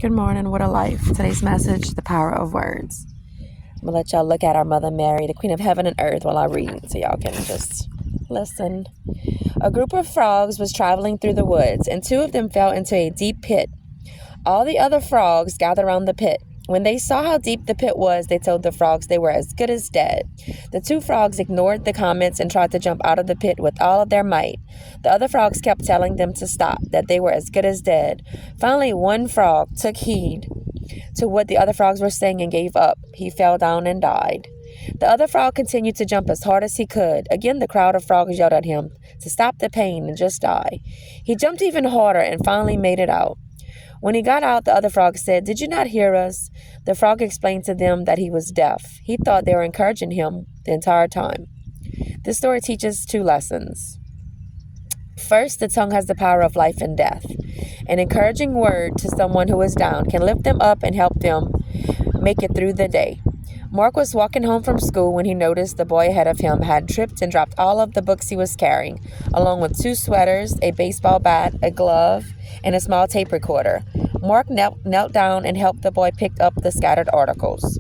Good morning, what a life. Today's message, the power of words. I'm going to let y'all look at our Mother Mary, the Queen of Heaven and Earth, while I read so y'all can just listen. A group of frogs was traveling through the woods, and two of them fell into a deep pit. All the other frogs gathered around the pit. When they saw how deep the pit was, they told the frogs they were as good as dead. The two frogs ignored the comments and tried to jump out of the pit with all of their might. The other frogs kept telling them to stop, that they were as good as dead. Finally, one frog took heed to what the other frogs were saying and gave up. He fell down and died. The other frog continued to jump as hard as he could. Again, the crowd of frogs yelled at him to stop the pain and just die. He jumped even harder and finally made it out. When he got out, the other frog said, "Did you not hear us?" The frog explained to them that he was deaf. He thought they were encouraging him the entire time. This story teaches two lessons. First, the tongue has the power of life and death. An encouraging word to someone who is down can lift them up and help them make it through the day. Mark was walking home from school when he noticed the boy ahead of him had tripped and dropped all of the books he was carrying, along with 2 sweaters, a baseball bat, a glove, and a small tape recorder. Mark knelt down and helped the boy pick up the scattered articles.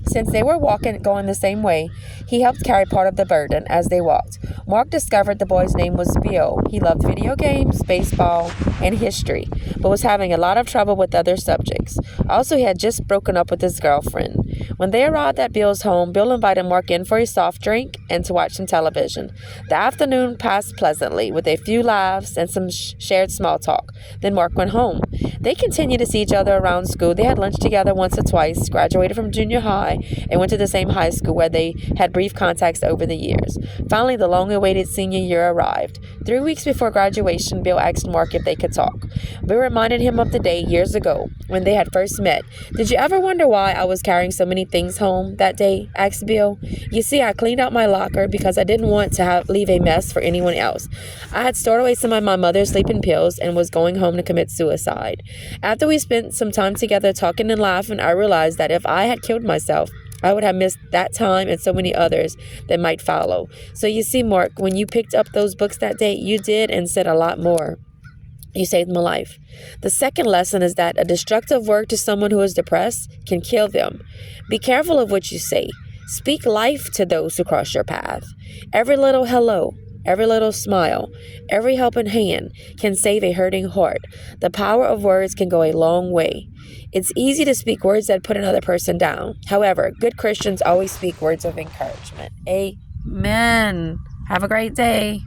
Since they were going the same way, he helped carry part of the burden as they walked. Mark discovered the boy's name was Bill. He loved video games, baseball, and history, but was having a lot of trouble with other subjects. Also, he had just broken up with his girlfriend. When they arrived at Bill's home, Bill invited Mark in for a soft drink and to watch some television. The afternoon passed pleasantly, with a few laughs and some shared small talk. Then Mark went home. They continued to see each other around school. They had lunch together once or twice, graduated from junior high, and went to the same high school where they had brief contacts over the years. Finally, the long-awaited senior year arrived. 3 weeks before graduation, Bill asked Mark if they could talk. Bill reminded him of the day years ago when they had first met. "Did you ever wonder why I was carrying so many things home that day?" asked Bill. "You see, I cleaned out my locker because I didn't want to leave a mess for anyone else. I had stored away some of my mother's sleeping pills and was going home to commit suicide. After we spent some time together talking and laughing, I realized that if I had killed myself, I would have missed that time and so many others that might follow. So you see, Mark, when you picked up those books that day, you did and said a lot more. You saved my life." The second lesson is that a destructive word to someone who is depressed can kill them. Be careful of what you say. Speak life to those who cross your path. Every little hello, every little smile, every helping hand can save a hurting heart. The power of words can go a long way. It's easy to speak words that put another person down. However, good Christians always speak words of encouragement. Amen. Have a great day.